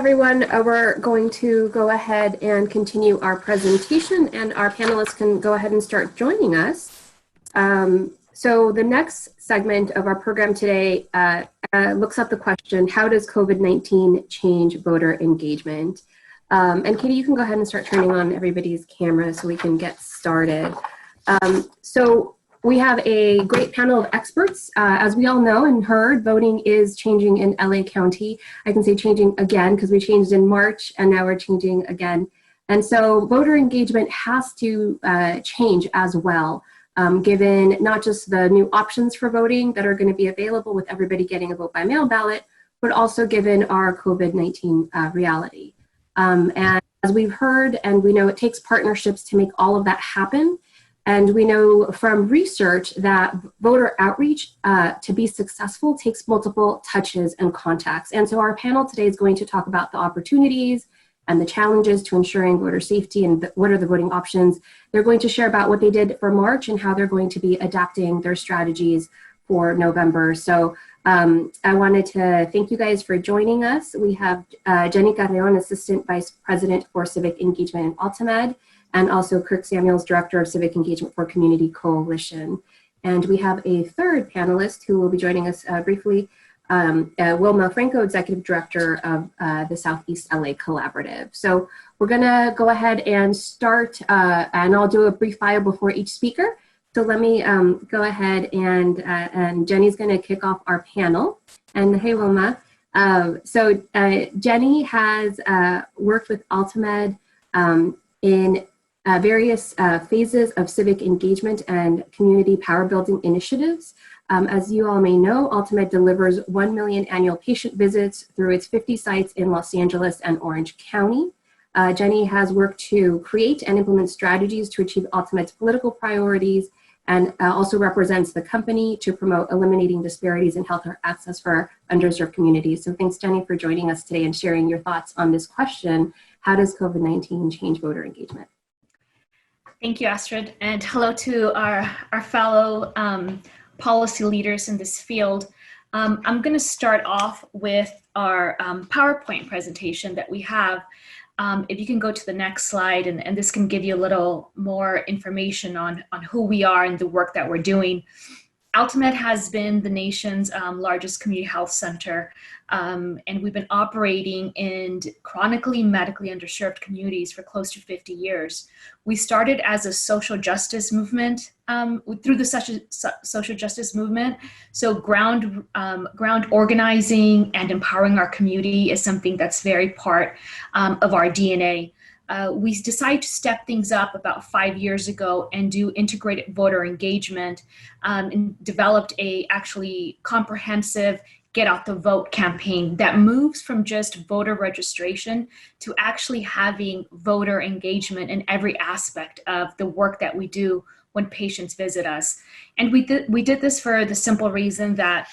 everyone. We're going to go ahead and continue our presentation, and our panelists can go ahead and start joining us. So the next segment of our program today looks at the question, how does COVID-19 change voter engagement? And Katie, you can go ahead and start turning on everybody's camera so we can get started. So we have a great panel of experts. As we all know and heard, voting is changing in LA County. I can say changing again because we changed in March and now we're changing again. And so voter engagement has to change as well, given not just the new options for voting that are going to be available with everybody getting a vote by mail ballot, but also given our COVID-19 reality. And as we've heard, and we know it takes partnerships to make all of that happen. And we know from research that voter outreach to be successful takes multiple touches and contacts. And so our panel today is going to talk about the opportunities and the challenges to ensuring voter safety and what are the voting options. They're going to share about what they did for March and how they're going to be adapting their strategies for November. So I wanted to thank you guys for joining us. We have Jenny Carreon, Assistant Vice President for Civic Engagement in Altamed, and also Kirk Samuels, Director of Civic Engagement for Community Coalition. And we have a third panelist who will be joining us briefly, Wilma Franco, Executive Director of the Southeast LA Collaborative. So we're gonna go ahead and start, and I'll do a brief bio before each speaker. So let me go ahead and Jenny's gonna kick off our panel. And hey, Wilma. So Jenny has worked with Altamed in various phases of civic engagement and community power building initiatives. As you all may know, Altamed delivers 1 million annual patient visits through its 50 sites in Los Angeles and Orange County. Jenny has worked to create and implement strategies to achieve Altamed's political priorities and also represents the company to promote eliminating disparities in healthcare access for underserved communities. So thanks, Jenny, for joining us today and sharing your thoughts on this question. How does COVID-19 change voter engagement? Thank you, Astrid, and hello to our fellow policy leaders in this field. I'm going to start off with our PowerPoint presentation that we have. If you can go to the next slide, and this can give you a little more information on who we are and the work that we're doing. Altamed has been the nation's largest community health center, and we've been operating in chronically medically underserved communities for close to 50 years. We started as a social justice movement, through the social justice movement. So ground organizing and empowering our community is something that's very part of our DNA. We decided to step things up about 5 years ago and do integrated voter engagement, and developed a actually comprehensive Get Out the Vote campaign that moves from just voter registration to actually having voter engagement in every aspect of the work that we do when patients visit us. And we did this for the simple reason that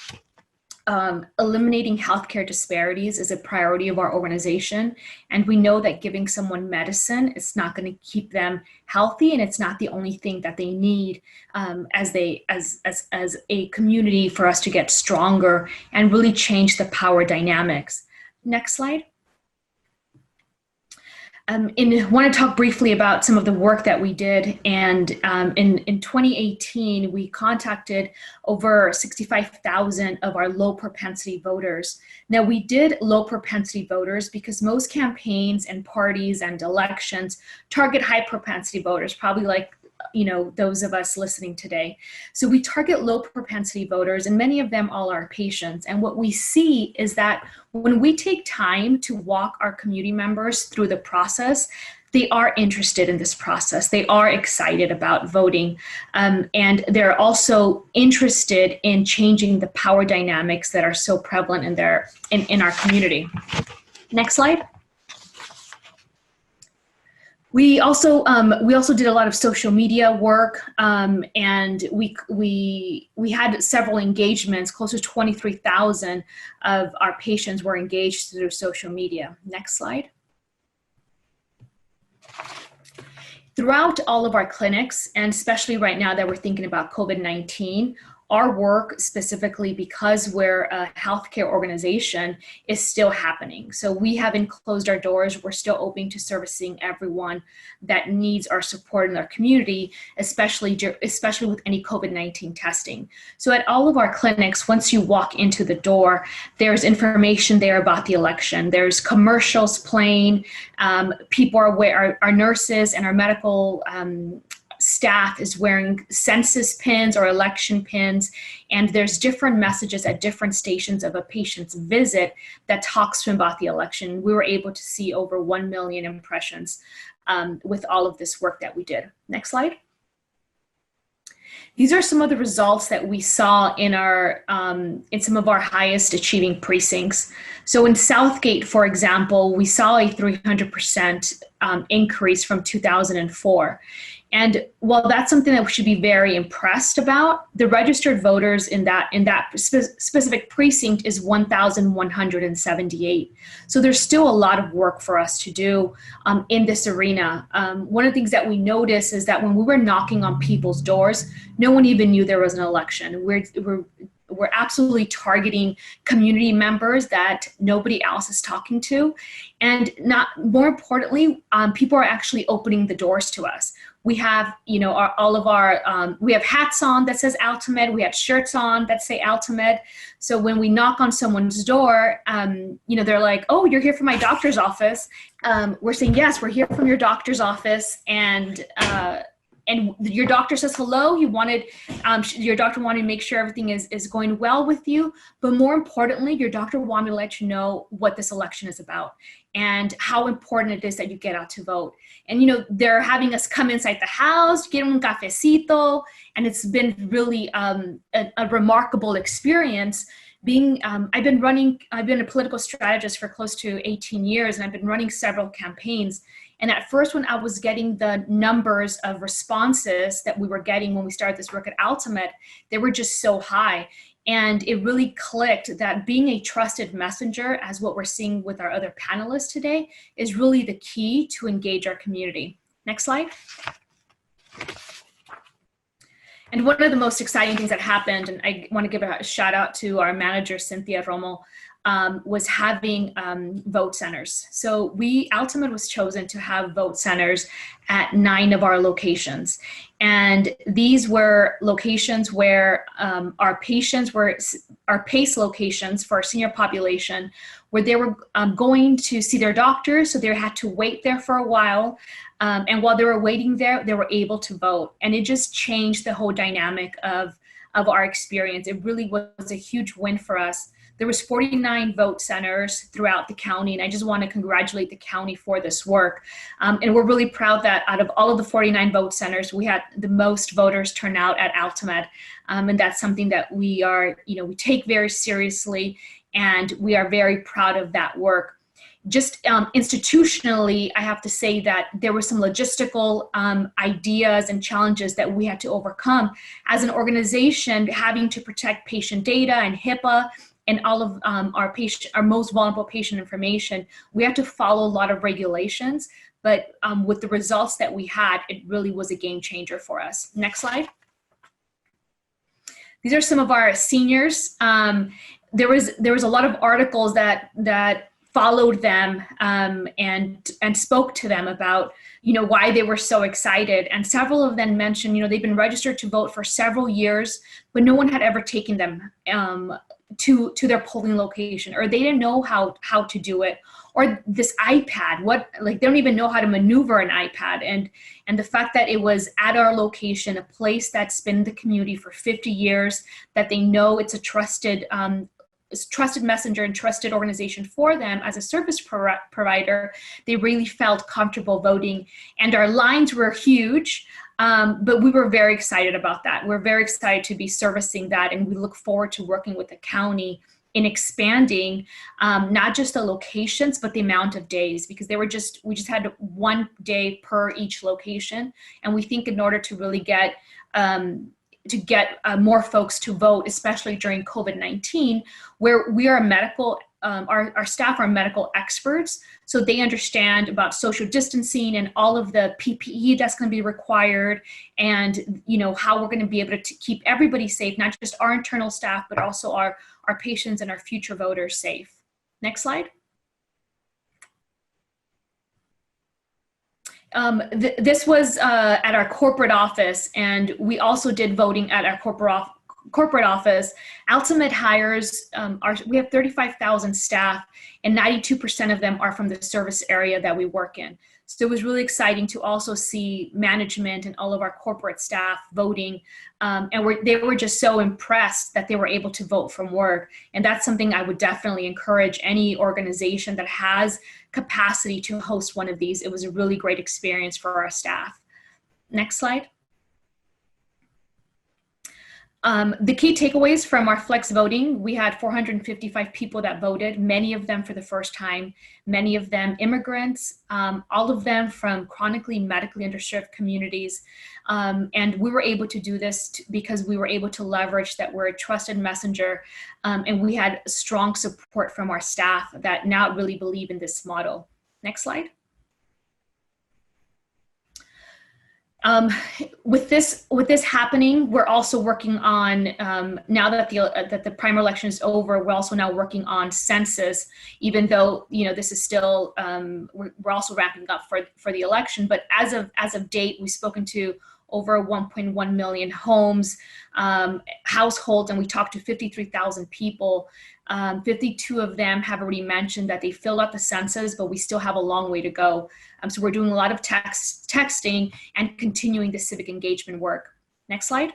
eliminating healthcare disparities is a priority of our organization. And we know that giving someone medicine is not going to keep them healthy, and it's not the only thing that they need as a community for us to get stronger and really change the power dynamics. Next slide. I want to talk briefly about some of the work that we did, and in 2018 we contacted over 65,000 of our low propensity voters. Now, we did low propensity voters because most campaigns and parties and elections target high propensity voters, probably like those of us listening today. So we target low propensity voters, and many of them all are patients. And what we see is that when we take time to walk our community members through the process, they are interested in this process. They are excited about voting, and they're also interested in changing the power dynamics that are so prevalent in our community. Next slide. We also did a lot of social media work, and we had several engagements. Close to 23,000 of our patients were engaged through social media. Next slide. Throughout all of our clinics, and especially right now that we're thinking about COVID-19, our work specifically, because we're a healthcare organization, is still happening. So we haven't closed our doors. We're still open to servicing everyone that needs our support in our community, especially with any COVID-19 testing. So at all of our clinics, once you walk into the door, there's information there about the election. There's commercials playing. People are aware, our nurses and our medical staff is wearing census pins or election pins, and there's different messages at different stations of a patient's visit that talks to him about the election. We were able to see over 1 million impressions with all of this work that we did. Next slide. These are some of the results that we saw in some of our highest achieving precincts. So in Southgate, for example, we saw a 300% increase from 2004. And while that's something that we should be very impressed about, the registered voters in that specific precinct is 1,178. So there's still a lot of work for us to do in this arena. One of the things that we noticed is that when we were knocking on people's doors, no one even knew there was an election. We're absolutely targeting community members that nobody else is talking to. And more importantly, people are actually opening the doors to us. We have, we have hats on that says Altamed. We have shirts on that say Altamed. So when we knock on someone's door, they're like, "Oh, you're here from my doctor's office." We're saying, "Yes, we're here from your doctor's office." And your doctor says hello. Your doctor wanted to make sure everything is going well with you. But more importantly, your doctor wanted to let you know what this election is about and how important it is that you get out to vote. And, they're having us come inside the house, get un cafecito. And it's been really a remarkable experience. I've been a political strategist for close to 18 years, and I've been running several campaigns. And at first, when I was getting the numbers of responses that we were getting when we started this work at Altamed, they were just so high. And it really clicked that being a trusted messenger, as what we're seeing with our other panelists today, is really the key to engage our community. Next slide. And one of the most exciting things that happened, and I want to give a shout out to our manager, Cynthia Romo, was having vote centers. So Altamed was chosen to have vote centers at 9 of our locations. And these were locations where our PACE locations for our senior population, where they were going to see their doctors, so they had to wait there for a while. And while they were waiting there, they were able to vote. And it just changed the whole dynamic of our experience. It really was a huge win for us. There was 49 vote centers throughout the county, and I just want to congratulate the county for this work. And we're really proud that out of all of the 49 vote centers, we had the most voters turn out at Altamed. And that's something that we take very seriously, and we are very proud of that work. Just institutionally, I have to say that there were some logistical ideas and challenges that we had to overcome as an organization, having to protect patient data and HIPAA and all of our most vulnerable patient information. We had to follow a lot of regulations, but with the results that we had, it really was a game changer for us. Next slide. These are some of our seniors. There was a lot of articles that followed them and spoke to them about why they were so excited. And several of them mentioned they've been registered to vote for several years, but no one had ever taken them to their polling location, or they didn't know how to do it, or this iPad, they don't even know how to maneuver an iPad. And the fact that it was at our location, a place that's been in the community for 50 years, that they know it's a trusted messenger and trusted organization for them as a service provider, they really felt comfortable voting. And our lines were huge, but we were very excited about that. We're very excited to be servicing that, and we look forward to working with the county in expanding not just the locations, but the amount of days, because we just had 1 day per each location. And we think in order to really get more folks to vote, especially during COVID-19, where we are a medical our staff are medical experts, so they understand about social distancing and all of the PPE that's going to be required, and how we're going to be able to keep everybody safe, not just our internal staff, but also our patients and our future voters safe. Next slide. This was at our corporate office, and we also did voting at our corporate office. Ultimate hires, we have 35,000 staff, and 92% of them are from the service area that we work in. So it was really exciting to also see management and all of our corporate staff voting, and they were just so impressed that they were able to vote from work. And that's something I would definitely encourage any organization that has capacity to host one of these. It was a really great experience for our staff. Next slide. The key takeaways from our flex voting: we had 455 people that voted, many of them for the first time, many of them immigrants, all of them from chronically medically underserved communities. And we were able to do this because we were able to leverage that we're a trusted messenger, and we had strong support from our staff that now really believe in this model. Next slide. With this happening, we're also working on, now that the primary election is over, we're also now working on census, even though, this is still, we're also wrapping up for the election. But as of date, we've spoken to over 1.1 million homes, households, and we talked to 53,000 people. 52 of them have already mentioned that they filled out the census, but we still have a long way to go. So we're doing a lot of texting and continuing the civic engagement work. Next slide.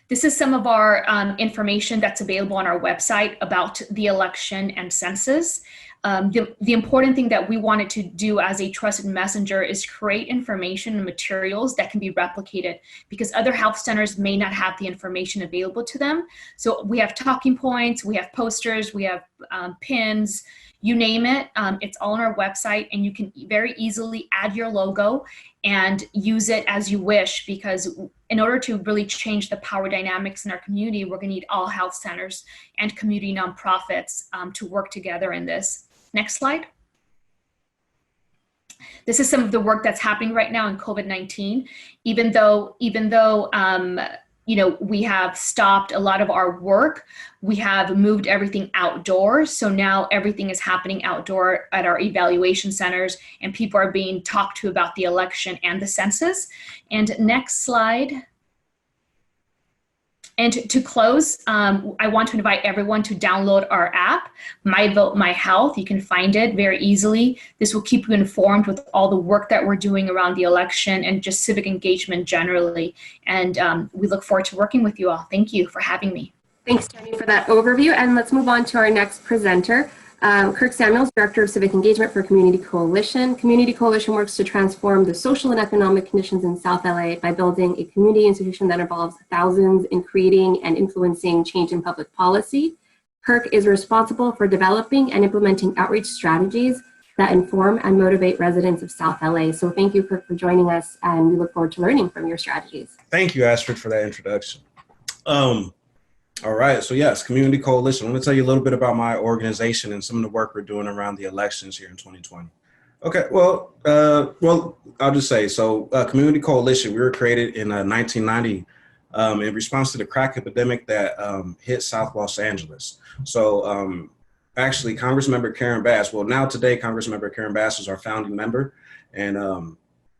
This is some of our information that's available on our website about the election and census. The important thing that we wanted to do as a trusted messenger is create information and materials that can be replicated, because other health centers may not have the information available to them. So we have talking points, we have posters, we have pins, you name it. It's all on our website, and you can very easily add your logo and use it as you wish, because in order to really change the power dynamics in our community, we're going to need all health centers and community nonprofits to work together in this. Next slide. This is some of the work that's happening right now in COVID-19. Even though we have stopped a lot of our work, we have moved everything outdoors. So now everything is happening outdoor at our evaluation centers, and people are being talked to about the election and the census. And next slide. And to close, I want to invite everyone to download our app, My Vote, My Health. You can find it very easily. This will keep you informed with all the work that we're doing around the election and just civic engagement generally. And we look forward to working with you all. Thank you for having me. Thanks, Jenny, for that overview. And let's move on to our next presenter. Kirk Samuels, Director of Civic Engagement for Community Coalition. Community Coalition works to transform the social and economic conditions in South LA by building a community institution that involves thousands in creating and influencing change in public policy. Kirk is responsible for developing and implementing outreach strategies that inform and motivate residents of South LA. So thank you, Kirk, for joining us, and we look forward to learning from your strategies. Thank you, Astrid, for that introduction. All right, so yes, Community Coalition. Let me tell you a little bit about my organization and some of the work we're doing around the elections here in 2020. Okay, well, I'll just say, so Community Coalition, we were created in 1990 in response to the crack epidemic that hit South Los Angeles. So actually, Congressmember Karen Bass, well, now today, Congressmember Karen Bass is our founding member, and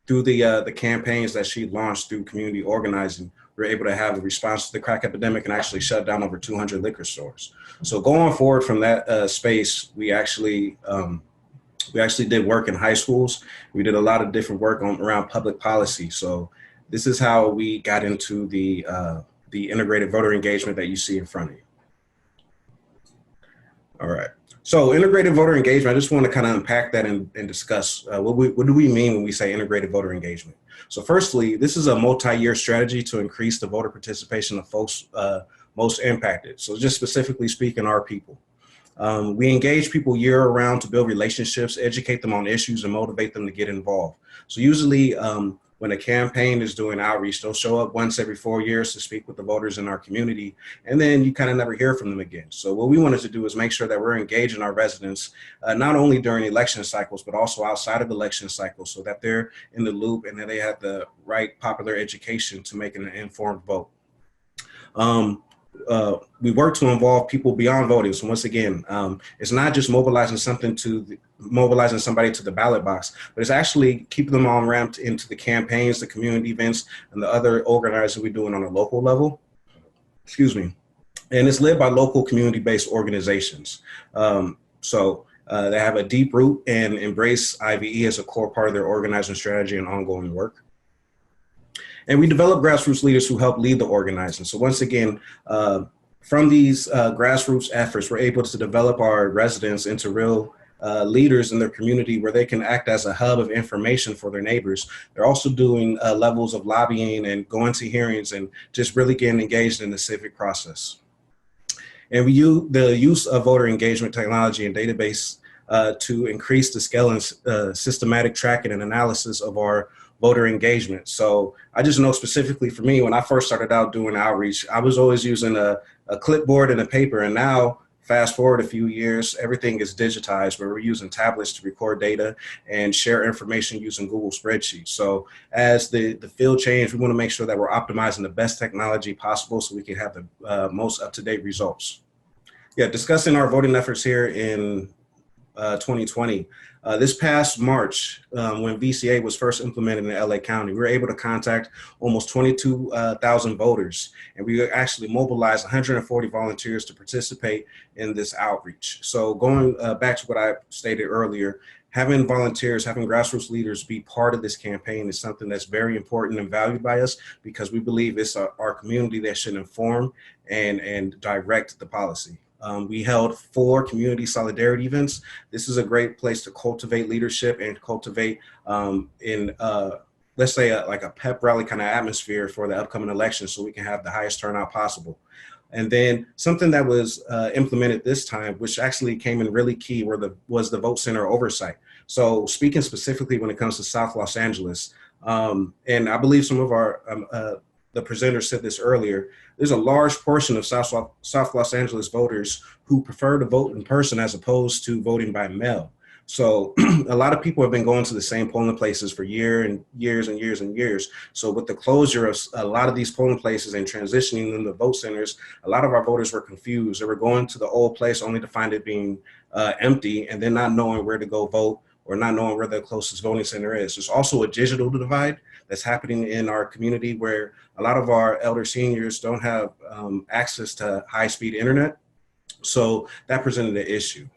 through the campaigns that she launched through community organizing, we were able to have a response to the crack epidemic and actually shut down over 200 liquor stores. So going forward from that space, we actually did work in high schools. We did a lot of different work around public policy. So this is how we got into the integrated voter engagement that you see in front of you. All right. So integrated voter engagement, I just want to kind of unpack that and discuss what do we mean when we say integrated voter engagement. So firstly, this is a multi-year strategy to increase the voter participation of folks most impacted. So just specifically speaking, our people. We engage people year round to build relationships, educate them on issues, and motivate them to get involved. So usually when when a campaign is doing outreach, they'll show up once every 4 years to speak with the voters in our community, and then you kind of never hear from them again. So what we wanted to do is make sure that we're engaging our residents, not only during election cycles, but also outside of election cycles, so that they're in the loop and that they have the right popular education to make an informed vote. We work to involve people beyond voting. So once again, it's not just mobilizing somebody to the ballot box, but it's actually keeping them on ramped into the campaigns, the community events, and the other organizing we're doing on a local level. Excuse me. And it's led by local community-based organizations. They have a deep root and embrace IVE as a core part of their organizing strategy and ongoing work. And we develop grassroots leaders who help lead the organizing. So once again, from these grassroots efforts, we're able to develop our residents into real leaders in their community where they can act as a hub of information for their neighbors. They're also doing levels of lobbying and going to hearings and just really getting engaged in the civic process. And we use the use of voter engagement technology and database to increase the scale and systematic tracking and analysis of our voter engagement. So I just know specifically for me, when I first started out doing outreach, I was always using a clipboard and a paper. And now, fast forward a few years, everything is digitized, where we're using tablets to record data and share information using Google spreadsheets. So as the field change, we want to make sure that we're optimizing the best technology possible so we can have the most up-to-date results. Yeah, discussing our voting efforts here in 2020. This past March, when VCA was first implemented in LA County, we were able to contact almost 22,000 voters, and we actually mobilized 140 volunteers to participate in this outreach. So going back to what I stated earlier, having volunteers, having grassroots leaders be part of this campaign is something that's very important and valued by us, because we believe it's our community that should inform and direct the policy. We held 4 community solidarity events. This is a great place to cultivate leadership and cultivate let's say like a pep rally kind of atmosphere for the upcoming election, so we can have the highest turnout possible. And then something that was implemented this time, which actually came in really key, was the vote center oversight. So speaking specifically when it comes to South Los Angeles, and I believe some of the presenters said this earlier, there's a large portion of South Los Angeles voters who prefer to vote in person as opposed to voting by mail. So a lot of people have been going to the same polling places for years and years. So with the closure of a lot of these polling places and transitioning them to vote centers, a lot of our voters were confused. They were going to the old place only to find it being empty, and then not knowing where to go vote or not knowing where the closest voting center is. There's also a digital divide that's happening in our community, where a lot of our elder seniors don't have access to high-speed internet. So that presented an issue.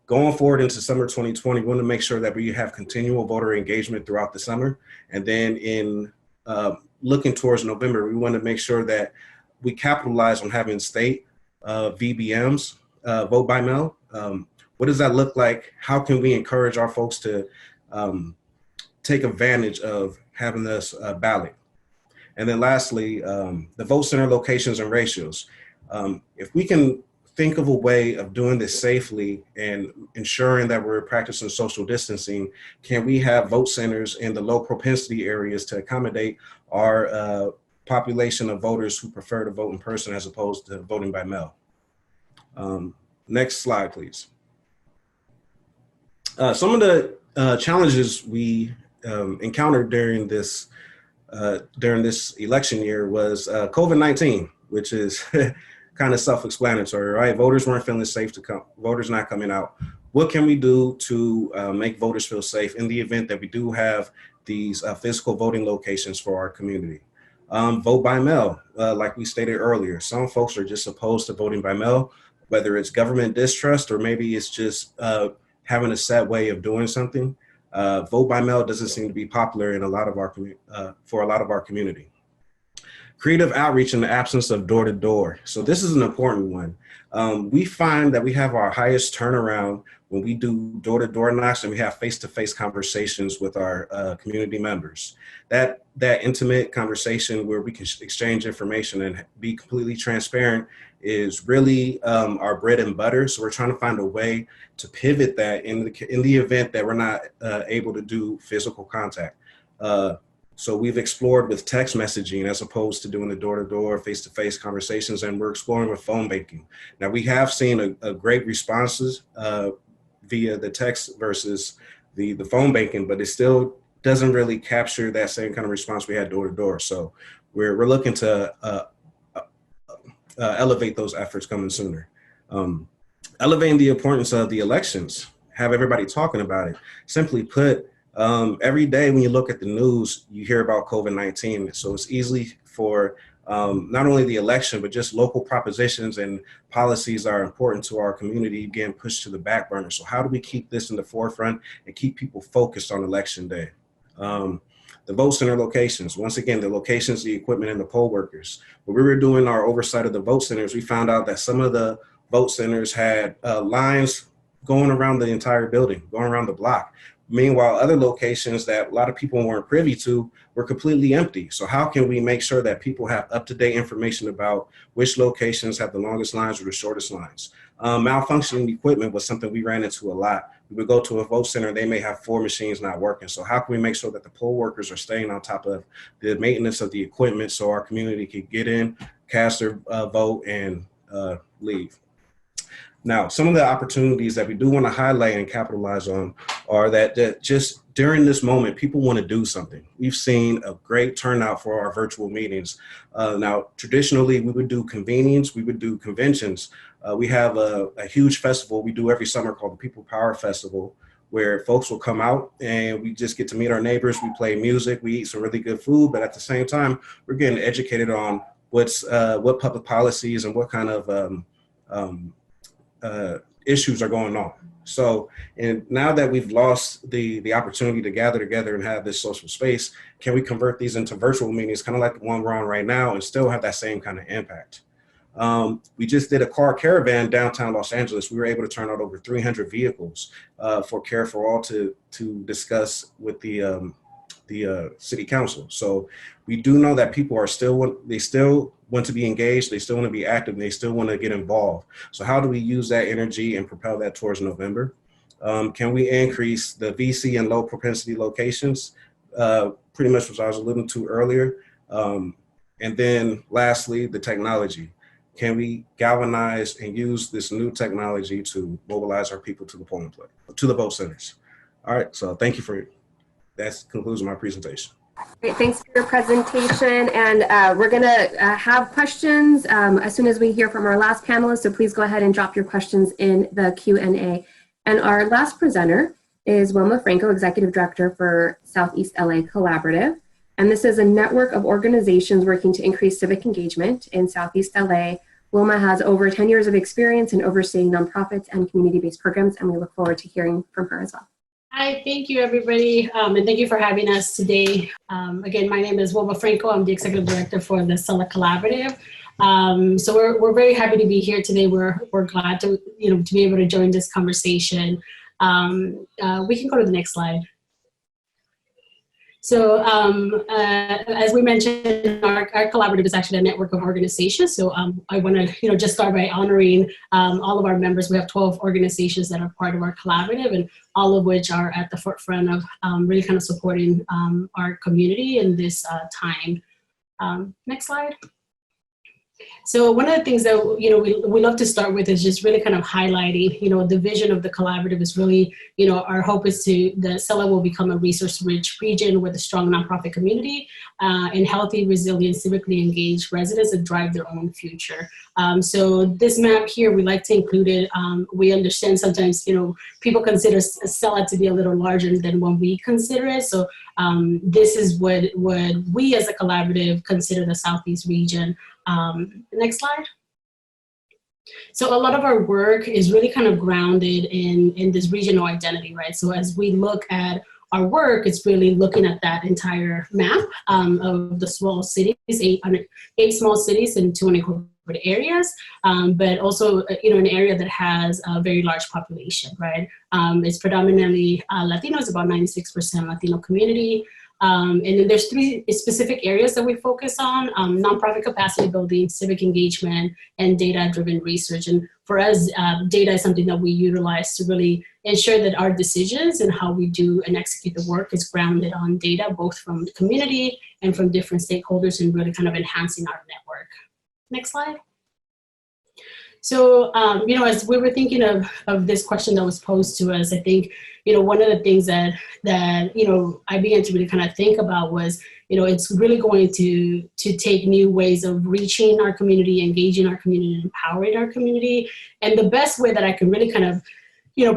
Going forward into summer 2020, we want to make sure that we have continual voter engagement throughout the summer. And then in looking towards November, we want to make sure that we capitalize on having state VBMs, vote by mail. What does that look like? How can we encourage our folks to take advantage of having this ballot? And then lastly, the vote center locations and ratios. If we can think of a way of doing this safely and ensuring that we're practicing social distancing, can we have vote centers in the low propensity areas to accommodate our population of voters who prefer to vote in person as opposed to voting by mail? Next slide, please. Some of the challenges we encountered during this election year was COVID-19, which is kind of self-explanatory, right? Voters weren't feeling safe to come, voters not coming out. What can we do to make voters feel safe in the event that we do have these physical voting locations for our community? Vote by mail, like we stated earlier. Some folks are just opposed to voting by mail, whether it's government distrust or maybe it's just having a set way of doing something. Vote by mail doesn't seem to be popular in a lot of our for a lot of our community. Creative outreach in the absence of door-to-door. So this is an important one. We find that we have our highest turnaround when we do door-to-door knocks and we have face-to-face conversations with our community members. That intimate conversation where we can exchange information and be completely transparent is really our bread and butter. So we're trying to find a way to pivot that in the event that we're not able to do physical contact. So we've explored with text messaging as opposed to doing the door-to-door, face-to-face conversations, and we're exploring with phone banking. Now we have seen a great responses via the text versus the phone banking, but it still doesn't really capture that same kind of response we had door-to-door. So we're looking to elevate those efforts coming sooner. Elevating the importance of the elections, have everybody talking about it. Simply put, every day when you look at the news, you hear about COVID-19. So it's easily for not only the election, but just local propositions and policies are important to our community getting pushed to the back burner. So how do we keep this in the forefront and keep people focused on election day? The vote center locations, once again, the locations, the equipment, and the poll workers. When we were doing our oversight of the vote centers, we found out that some of the vote centers had lines going around the entire building, going around the block. Meanwhile, other locations that a lot of people weren't privy to were completely empty. So how can we make sure that people have up-to-date information about which locations have the longest lines or the shortest lines? Malfunctioning equipment was something we ran into a lot. We would go to a vote center, they may have 4 machines not working. So how can we make sure that the poll workers are staying on top of the maintenance of the equipment so our community could get in, cast their vote, and leave? Now, some of the opportunities that we do want to highlight and capitalize on are that just during this moment, people want to do something. We've seen a great turnout for our virtual meetings. Now, traditionally, we would do convenings, we would do conventions. We have a huge festival we do every summer called the People Power Festival, where folks will come out and we just get to meet our neighbors. We play music, we eat some really good food, but at the same time, we're getting educated on what public policies and what kind of issues are going on. So, and now that we've lost the opportunity to gather together and have this social space, can we convert these into virtual meetings, kind of like the one we're on right now, and still have that same kind of impact? We just did a car caravan downtown Los Angeles. We were able to turn out over 300 vehicles for Care for All to discuss with the city council. So we do know that people are still want to be engaged, they still want to be active, and they still want to get involved. So how do we use that energy and propel that towards November? Can we increase the VC and low propensity locations? Pretty much what I was alluding to earlier. And then lastly, the technology. Can we galvanize and use this new technology to mobilize our people to the polling place, to the vote centers? All right, so thank you that concludes my presentation. Great, thanks for your presentation. And we're gonna have questions as soon as we hear from our last panelist. So please go ahead and drop your questions in the Q&A. And our last presenter is Wilma Franco, Executive Director for Southeast LA Collaborative. And this is a network of organizations working to increase civic engagement in Southeast LA. Wilma has over 10 years of experience in overseeing nonprofits and community-based programs, and we look forward to hearing from her as well. Hi, thank you everybody, and thank you for having us today. Again, my name is Wilma Franco. I'm the Executive Director for the SELA Collaborative. So we're very happy to be here today. We're glad to be able to join this conversation. We can go to the next slide. So as we mentioned, our collaborative is actually a network of organizations. So I want to just start by honoring all of our members. We have 12 organizations that are part of our collaborative, and all of which are at the forefront of really kind of supporting our community in this time. Next slide. So one of the things that we love to start with is just really kind of highlighting the vision of the collaborative is really our hope is that SELA will become a resource-rich region with a strong nonprofit community and healthy, resilient, civically engaged residents that drive their own future. So this map here, we like to include it. We understand sometimes people consider SELA to be a little larger than what we consider it. So this is what we as a collaborative consider the Southeast region. Next slide. So a lot of our work is really kind of grounded in this regional identity, right? So as we look at our work, it's really looking at that entire map of the small cities, 8 small cities and 2 unincorporated areas, but also an area that has a very large population, right? It's predominantly Latino, it's about 96% Latino community. And then there's 3 specific areas that we focus on: nonprofit capacity building, civic engagement, and data-driven research. And for us, data is something that we utilize to really ensure that our decisions and how we do and execute the work is grounded on data, both from the community and from different stakeholders, and really kind of enhancing our network. Next slide. So, as we were thinking of this question that was posed to us, I think, one of the things that I began to really kind of think about was, it's really going to take new ways of reaching our community, engaging our community, and empowering our community. And the best way that I can really kind of,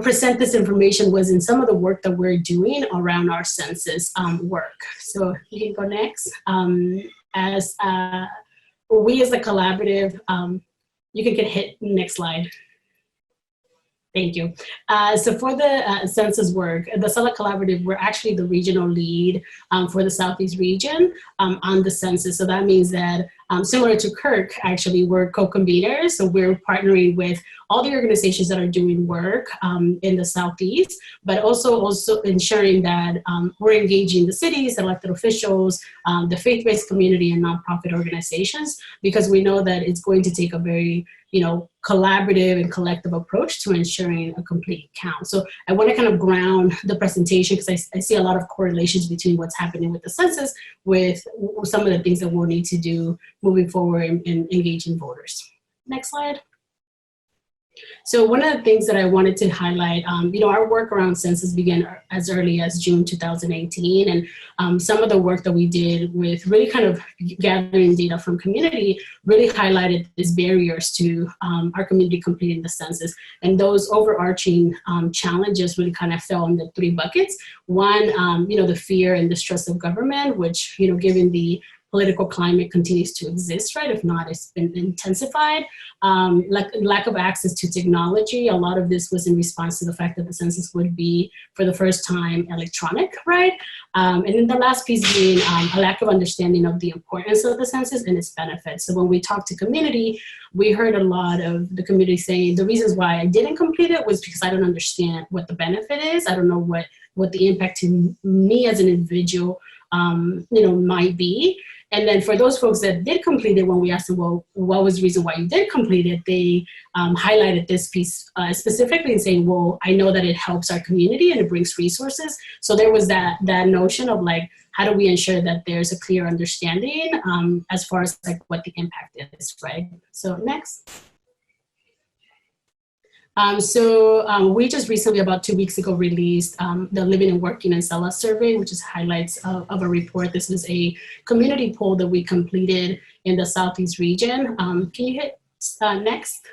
present this information was in some of the work that we're doing around our census work. So you can go next. As we as a collaborative, you can get hit next slide. Thank you. So for the census work, the SELECT Collaborative, we're actually the regional lead for the Southeast region on the census. So that means that similar to Kirk, actually, we're co-conveners. So we're partnering with all the organizations that are doing work in the Southeast, but also ensuring that we're engaging the cities, elected officials, the faith-based community, and nonprofit organizations, because we know that it's going to take a very collaborative and collective approach to ensuring a complete count. So I want to kind of ground the presentation, because I see a lot of correlations between what's happening with the census with some of the things that we'll need to do moving forward in engaging voters. Next slide. So one of the things that I wanted to highlight, our work around census began as early as June 2018, and some of the work that we did with really kind of gathering data from community really highlighted these barriers to our community completing the census. And those overarching challenges really kind of fell into 3 buckets. One, the fear and distrust of government, which, given the political climate continues to exist, right? If not, it's been intensified. Lack of access to technology. A lot of this was in response to the fact that the census would be, for the first time, electronic, right? And then the last piece being a lack of understanding of the importance of the census and its benefits. So when we talked to community, we heard a lot of the community saying the reasons why I didn't complete it was because I don't understand what the benefit is. I don't know what the impact to me as an individual, might be. And then for those folks that did complete it, when we asked them, well, what was the reason why you did complete it, they highlighted this piece specifically and saying, well, I know that it helps our community and it brings resources. So there was that notion of like, how do we ensure that there's a clear understanding as far as like what the impact is, right? So next. We just recently, about 2 weeks ago, released the Living and Working in SELA survey, which is highlights of a report. This is a community poll that we completed in the Southeast region. Can you hit next?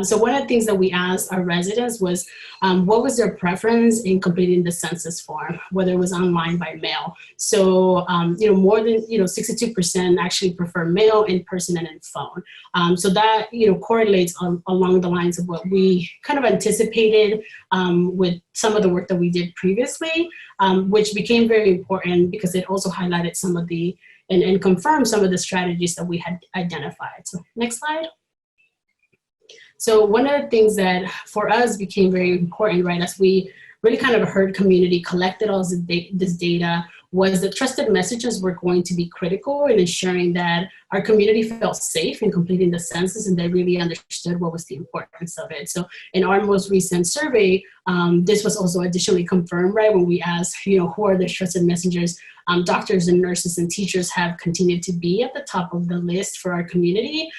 So one of the things that we asked our residents was what was their preference in completing the census form, whether it was online by mail. So, more than, 62% actually prefer mail, in person, and in phone. So that, correlates along the lines of what we kind of anticipated with some of the work that we did previously, which became very important because it also highlighted some of the, and confirmed some of the strategies that we had identified. So next slide. So one of the things that for us became very important, right, as we really kind of heard community, collected all this data, was that trusted messages were going to be critical in ensuring that our community felt safe in completing the census and they really understood what was the importance of it. So in our most recent survey, this was also additionally confirmed, right, when we asked, who are the trusted messengers. Doctors and nurses and teachers have continued to be at the top of the list for our community.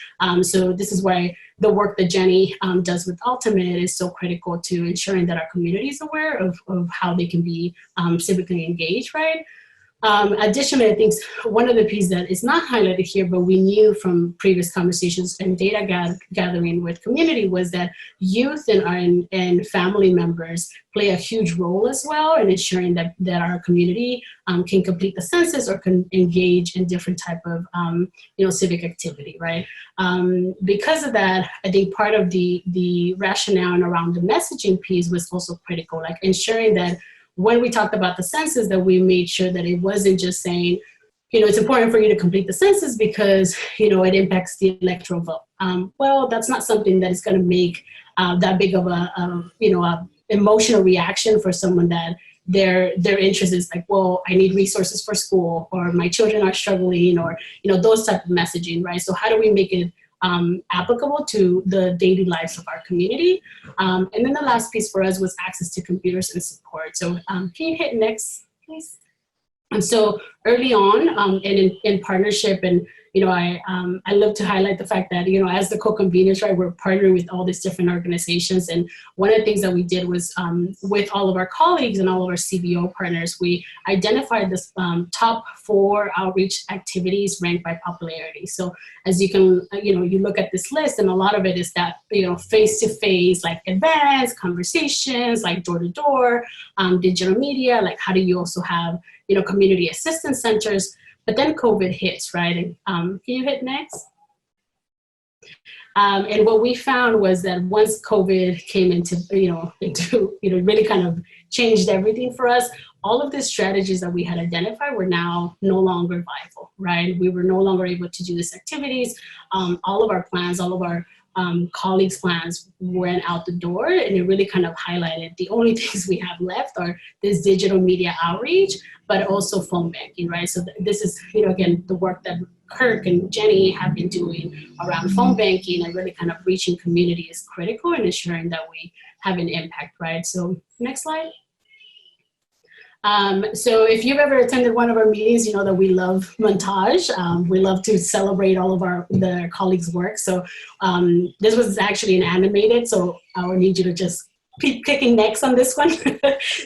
So this is why the work that Jenny does with Ultimate is so critical to ensuring that our community is aware of how they can be civically engaged, right? Additionally, I think one of the pieces that is not highlighted here, but we knew from previous conversations and data gathering with community, was that youth and family members play a huge role as well in ensuring that our community can complete the census or can engage in different type of civic activity, right? Because of that, I think part of the rationale around the messaging piece was also critical, like ensuring that when we talked about the census, that we made sure that it wasn't just saying, it's important for you to complete the census because, it impacts the electoral vote. Well, that's not something that is going to make that big of a emotional reaction for someone that their interest is like, well, I need resources for school, or my children are struggling, or, those type of messaging, right? So how do we make it applicable to the daily lives of our community? And then the last piece for us was access to computers and support. So can you hit next, please? And so early on, and in partnership, and I love to highlight the fact that as the co-conveners, right, we're partnering with all these different organizations. And one of the things that we did was with all of our colleagues and all of our CBO partners, we identified this top 4 outreach activities ranked by popularity. So as you can, you look at this list, and a lot of it is that face-to-face, like events, conversations, like door-to-door, digital media. Like, how do you also have community assistance centers? But then COVID hits, right? And can you hit next? And what we found was that once COVID came into really kind of changed everything for us, all of the strategies that we had identified were now no longer viable, right? We were no longer able to do these activities. All of our plans, all of our colleagues' plans went out the door, and it really kind of highlighted the only things we have left are this digital media outreach, but also phone banking, right? So this is, again, the work that Kirk and Jenny have been doing around phone banking and really kind of reaching community is critical in ensuring that we have an impact, right? So next slide. So if you've ever attended one of our meetings, you know that we love montage. We love to celebrate all of the colleagues' work. So this was actually an animated, so I would need you to just keep clicking next on this one.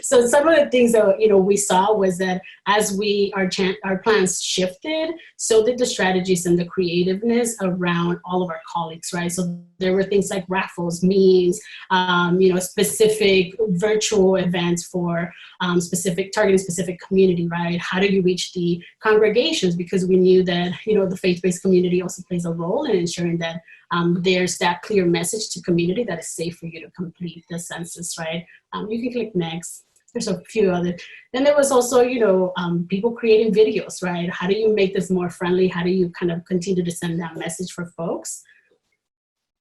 So some of the things that we saw was that as our plans shifted, so did the strategies and the creativeness around all of our colleagues, right? So there were things like raffles, memes, specific virtual events for targeting specific community, right? How do you reach the congregations? Because we knew that the faith-based community also plays a role in ensuring that there's that clear message to community that is safe for you to complete the census, right? You can click next. There's a few other. Then there was also, people creating videos, right? How do you make this more friendly? How do you kind of continue to send that message for folks?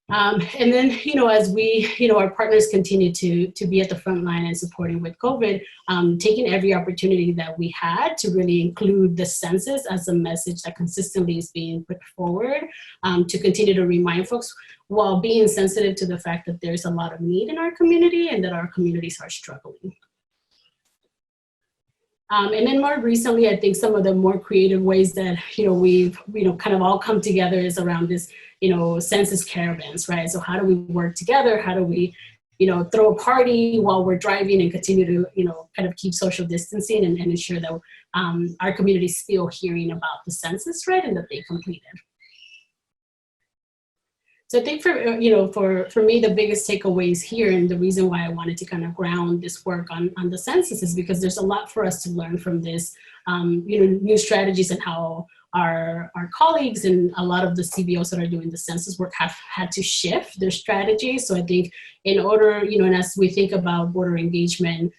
And then, as we, our partners continue to be at the front line and supporting with COVID, taking every opportunity that we had to really include the census as a message that consistently is being put forward, to continue to remind folks while being sensitive to the fact that there's a lot of need in our community and that our communities are struggling. And then more recently, I think some of the more creative ways that, we've, kind of all come together is around this, census caravans, right? So how do we work together? How do we, throw a party while we're driving and continue to, kind of keep social distancing and ensure that our communities feel hearing about the census, right? And that they completed. So I think for me, the biggest takeaways here, and the reason why I wanted to kind of ground this work on the census is because there's a lot for us to learn from this, new strategies and how our colleagues and a lot of the CBOs that are doing the census work have had to shift their strategies. So I think in order, and as we think about voter engagement,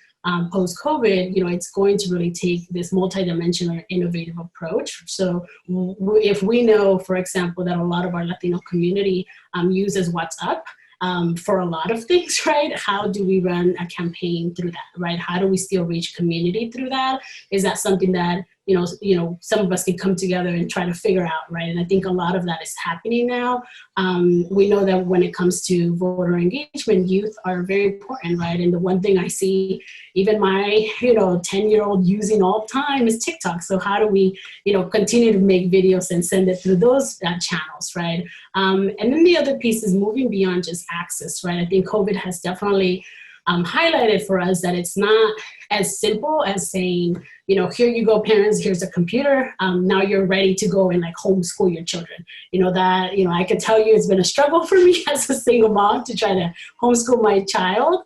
post-COVID, it's going to really take this multidimensional innovative approach. So if we know, for example, that a lot of our Latino community uses WhatsApp for a lot of things, right? How do we run a campaign through that, right? How do we still reach community through that? Is that something that some of us can come together and try to figure out, right? And I think a lot of that is happening now. We know that when it comes to voter engagement, youth are very important, right? And the one thing I see even my, 10-year-old using all the time is TikTok. So how do we, continue to make videos and send it through those channels, right? And then the other piece is moving beyond just access, right? I think COVID has definitely highlighted for us that it's not as simple as saying, here you go, parents, here's a computer. Now you're ready to go and homeschool your children. I can tell you it's been a struggle for me as a single mom to try to homeschool my child.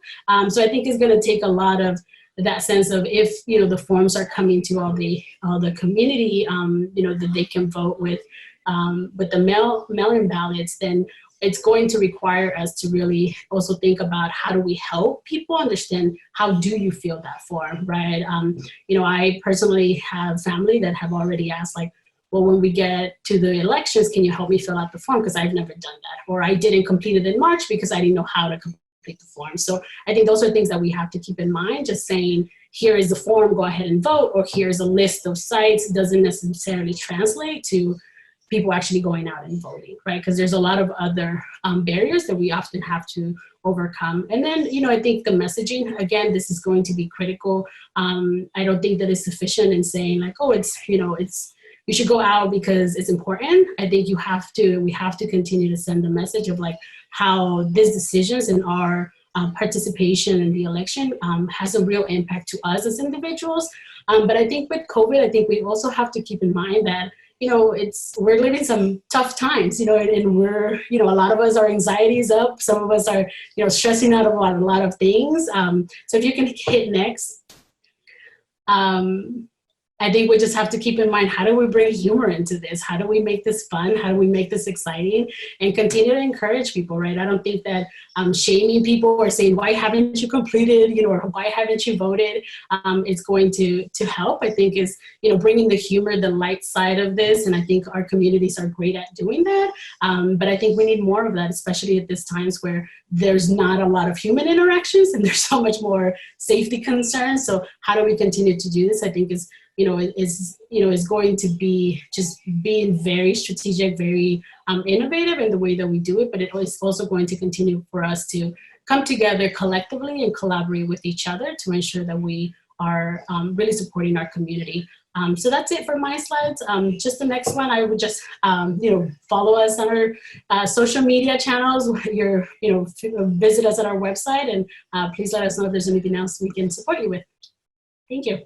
So I think it's going to take a lot of that sense of if, the forms are coming to all the community, that they can vote with the mail-in ballots, then it's going to require us to really also think about how do we help people understand how do you fill that form, right? I personally have family that have already asked well, when we get to the elections, can you help me fill out the form? Because I've never done that. Or I didn't complete it in March because I didn't know how to complete complete the form. So I think those are things that we have to keep in mind. Just saying, here is the form, go ahead and vote, or here's a list of sites doesn't necessarily translate to people actually going out and voting, right? Because there's a lot of other barriers that we often have to overcome. And then, I think the messaging, again, this is going to be critical. I don't think that it's sufficient in saying like, oh, you should go out because it's important. I think we have to continue to send the message of like how these decisions and our participation in the election has a real impact to us as individuals. But I think with COVID, I think we also have to keep in mind that we're living some tough times, and we're, a lot of us, our anxiety is up. Some of us are, stressing out about a lot of things. So if you can hit next, I think we just have to keep in mind, how do we bring humor into this? How do we make this fun? How do we make this exciting and continue to encourage people, right? I don't think that shaming people or saying, why haven't you completed, or why haven't you voted, is going to help. I think is, bringing the humor, the light side of this. And I think our communities are great at doing that. But I think we need more of that, especially at this times where there's not a lot of human interactions and there's so much more safety concerns. So how do we continue to do this? I think is going to be just being very strategic, very innovative in the way that we do it, but it is also going to continue for us to come together collectively and collaborate with each other to ensure that we are really supporting our community. So that's it for my slides. Just the next one, I would just, follow us on our social media channels. Visit us at our website, and please let us know if there's anything else we can support you with. Thank you.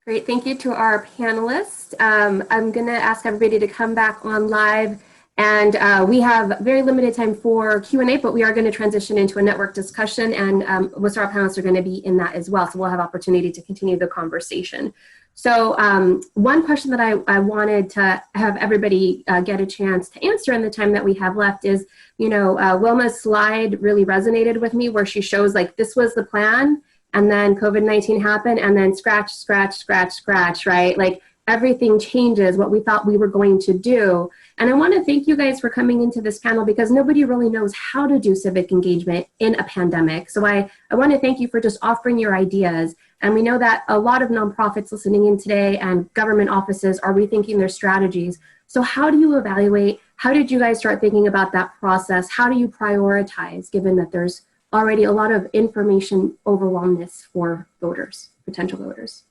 Great, thank you to our panelists. I'm gonna ask everybody to come back on live, and we have very limited time for Q&A, but we are gonna transition into a network discussion, and most of our panelists are gonna be in that as well, so we'll have opportunity to continue the conversation. So one question that I wanted to have everybody get a chance to answer in the time that we have left is, Wilma's slide really resonated with me, where she shows like, this was the plan, and then COVID-19 happened, and then scratch, scratch, scratch, scratch, right? Like everything changes what we thought we were going to do. And I wanna thank you guys for coming into this panel, because nobody really knows how to do civic engagement in a pandemic. So I wanna thank you for just offering your ideas. And we know that a lot of nonprofits listening in today and government offices are rethinking their strategies. So how do you evaluate? How did you guys start thinking about that process? How do you prioritize, given that there's already a lot of information overwhelmness for voters, potential voters?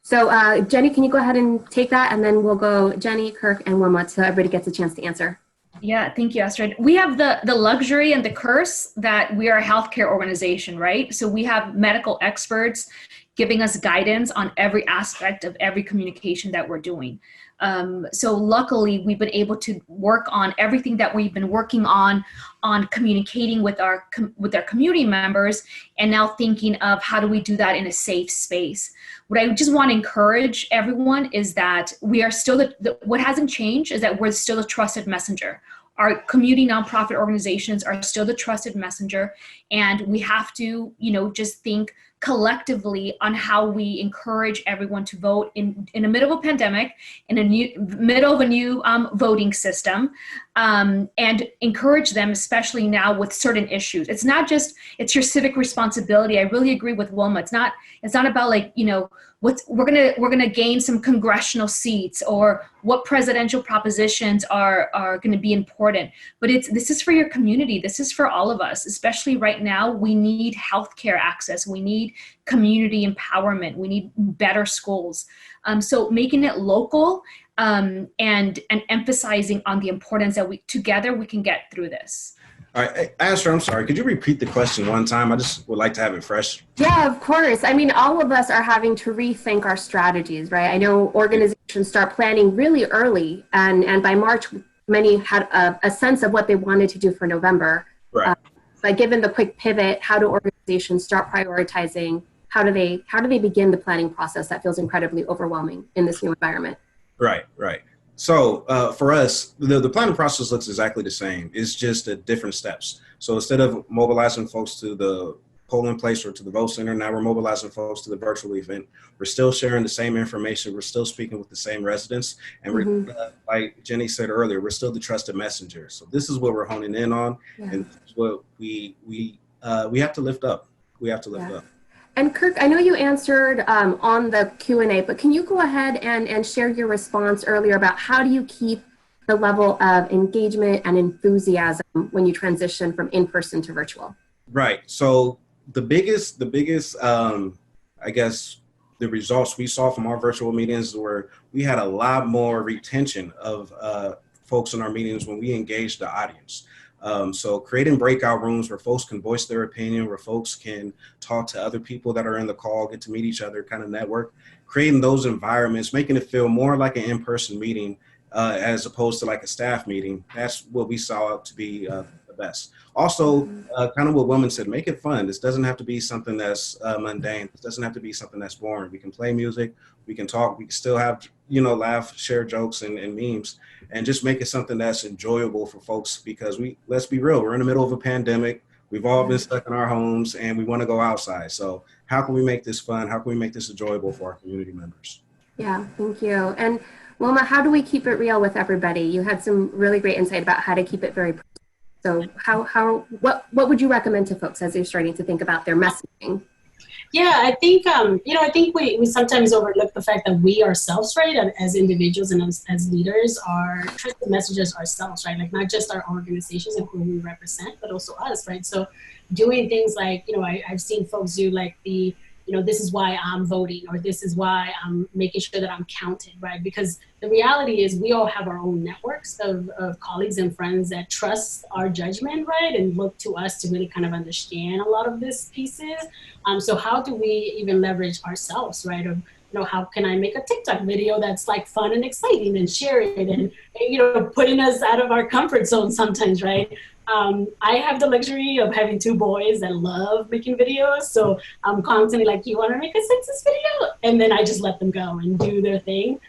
So Jenny, can you go ahead and take that? And then we'll go Jenny, Kirk, and Wilma, so everybody gets a chance to answer. Yeah, thank you, Astrid. We have the luxury and the curse that we are a healthcare organization, right? So we have medical experts giving us guidance on every aspect of every communication that we're doing. So luckily, we've been able to work on everything that we've been working on communicating with our community members, and now thinking of how do we do that in a safe space. What I just want to encourage everyone is that we are still, what hasn't changed is that we're still a trusted messenger. Our community nonprofit organizations are still the trusted messenger, and we have to, just think collectively on how we encourage everyone to vote in the middle of a pandemic, in a middle of a new voting system, and encourage them, especially now with certain issues. It's not just, it's your civic responsibility. I really agree with Wilma. It's not about like, we're gonna gain some congressional seats, or what presidential propositions are gonna be important. But this is for your community. This is for all of us, especially right now. We need healthcare access. We need community empowerment. We need better schools. So making it local and emphasizing on the importance that together we can get through this. All right, Astrid, I'm sorry. Could you repeat the question one time? I just would like to have it fresh. Yeah, of course. I mean, all of us are having to rethink our strategies, right? I know organizations start planning really early, and by March, many had a sense of what they wanted to do for November. Right. But given the quick pivot, how do organizations start prioritizing? How do they begin the planning process that feels incredibly overwhelming in this new environment? Right. So for us, the planning process looks exactly the same. It's just at different steps. So instead of mobilizing folks to the polling place or to the vote center. Now we're mobilizing folks to the virtual event. We're still sharing the same information. We're still speaking with the same residents. And we're, like Jenny said earlier, we're still the trusted messenger. So this is what we're honing in on. Yeah. And this is what we have to lift up. We have to lift up. And Kirk, I know you answered on the Q&A, but can you go ahead and share your response earlier about how do you keep the level of engagement and enthusiasm when you transition from in-person to virtual? Right. So the biggest, I guess, the results we saw from our virtual meetings were we had a lot more retention of folks in our meetings when we engaged the audience. So creating breakout rooms where folks can voice their opinion, where folks can talk to other people that are in the call, get to meet each other, kind of network, creating those environments, making it feel more like an in-person meeting as opposed to like a staff meeting. That's what we saw to be the best. Also, kind of what women said, make it fun. This doesn't have to be something that's mundane. This doesn't have to be something that's boring. We can play music, we can talk, we can still have, laugh, share jokes and memes, and just make it something that's enjoyable for folks because let's be real, we're in the middle of a pandemic. We've all been stuck in our homes and we want to go outside. So how can we make this fun? How can we make this enjoyable for our community members? Yeah, thank you. And Wilma, how do we keep it real with everybody? You had some really great insight about how to keep it very personal. So what would you recommend to folks as they're starting to think about their messaging? Yeah, I think, I think we sometimes overlook the fact that we ourselves, right, as individuals and as leaders are trusted messengers ourselves, right? Like not just our organizations and who we represent, but also us, right? So doing things like, I've seen folks do like this is why I'm voting, or this is why I'm making sure that I'm counted, right? Because the reality is we all have our own networks of colleagues and friends that trust our judgment, right? And look to us to really kind of understand a lot of these pieces. So how do we even leverage ourselves, right? Of, how can I make a TikTok video that's like fun and exciting and share it and putting us out of our comfort zone sometimes, right? I have the luxury of having two boys that love making videos. So I'm constantly like, you want to make a census video? And then I just let them go and do their thing.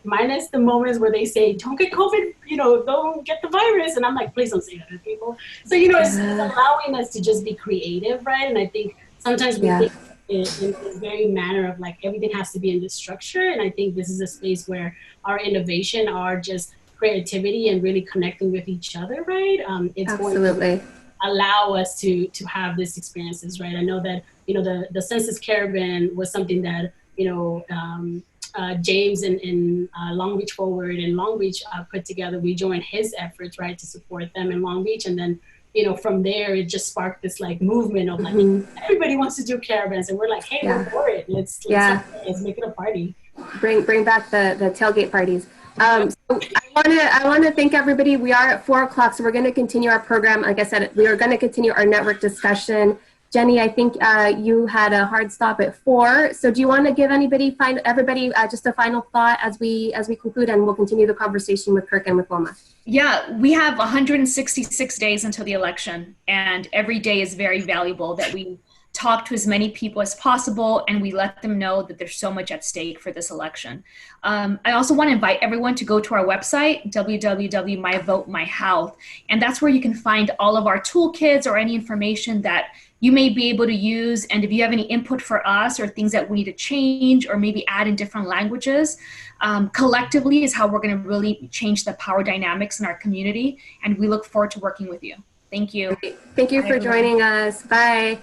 Minus the moments where they say, don't get COVID, don't get the virus. And I'm like, please don't say that to people. So, it's allowing us to just be creative, right? And I think sometimes we think in this very manner of like, everything has to be in this structure. And I think this is a space where our innovation, our just creativity and really connecting with each other, right? It's Absolutely going to allow us to have these experiences, right? I know that, the Census Caravan was something that, James in Long Beach Forward and Long Beach put together. We joined his efforts, right, to support them in Long Beach. And then, from there, it just sparked this like movement of like, everybody wants to do caravans. And we're like, hey, we're for it. Let's make it a party. Bring back the tailgate parties. So I want to thank everybody. We are at 4 o'clock, so we're going to continue our program. Like I said, we are going to continue our network discussion. Jenny, I think you had a hard stop at 4. So do you want to give everybody just a final thought as we conclude, and we'll continue the conversation with Kirk and with Wilma? Yeah, we have 166 days until the election, and every day is very valuable that we talk to as many people as possible, and we let them know that there's so much at stake for this election. I also want to invite everyone to go to our website, www.myvotemyhealth, and that's where you can find all of our toolkits or any information that you may be able to use. And if you have any input for us or things that we need to change or maybe add in different languages, collectively is how we're going to really change the power dynamics in our community. And we look forward to working with you. Thank you. Thank you for joining us. Bye.